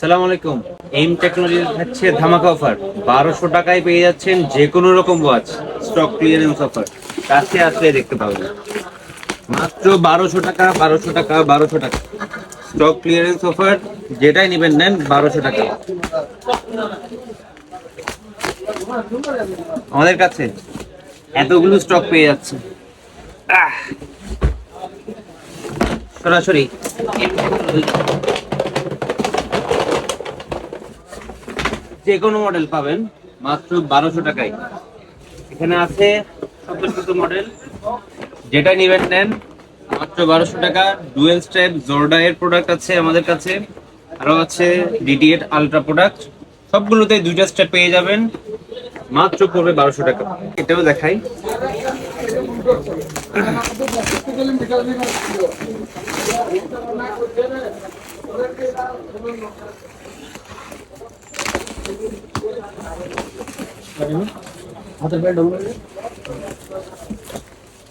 সালাম আলাইকুম। Aim technology হচ্ছে ধামাকা অফার। 1200 টাকায় পেয়ে যাচ্ছেন যে কোনো রকম ওয়াচ। স্টক ক্লিয়ারেন্স অফার, কাছে আসলে দেখতে পাবেন। মাত্র 1200 টাকা, 1200 টাকা, 1200 টাকা। স্টক ক্লিয়ারেন্স অফার, যেটাই নেবেন নেন 1200 টাকা। আমাদের কাছে এতগুলো স্টক পেয়ে যাচ্ছে। আহ, সরাসরি যে কোনো মডেল পাবেন মাত্র 1200 টাকায়। এখানে আছে শত শত মডেল, যেটা নিবেন নেন মাত্র 1200 টাকা। ডুয়েল স্ট্র্যাপ জোরডা এর প্রোডাক্ট আছে আমাদের কাছে, আরো আছে ডিডি8 আলট্রা প্রোডাক্ট। সবগুলোতে দুইটা স্ট্র্যাপ পেয়ে যাবেন, মাত্র পড়বে 1200 টাকা। এটাও দেখাই।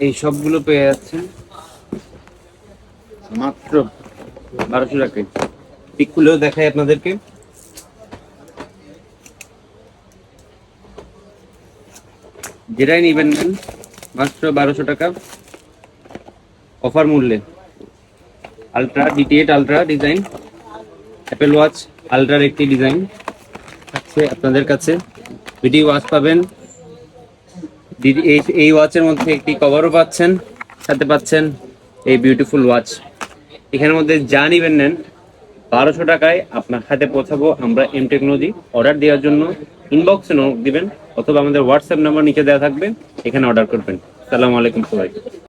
এই সবগুলো পেয়ে যাচ্ছেন মাত্র 1200 টাকায়। পিকগুলোও দেখাই আপনাদেরকে। যেটাই নিবেন নেন মাত্র 1200 টাকা অফার মূল্যে। আলট্রা ডিটি8 আলট্রা ডিজাইন অ্যাপেল ওয়াচ আলট্রার একটি ডিজাইন আছে আপনাদের কাছে। ভিডিও ওয়াচ পাবেন। এই ওয়াচের মধ্যে একটি কভারও পাচ্ছেন, সাথে পাচ্ছেন এই বিউটিফুল ওয়াচ। এখানের মধ্যে যা নিবেন নেন 1200 টাকায় আপনার হাতে পৌঁছাবো আমরা এম টেকনোলজি। অর্ডার দেওয়ার জন্য ইনবক্সে নক দিবেন অথবা আমাদের হোয়াটসঅ্যাপ নাম্বার নিচে দেওয়া থাকবে, এখানে অর্ডার করবেন। সালামু আলাইকুম সবাই।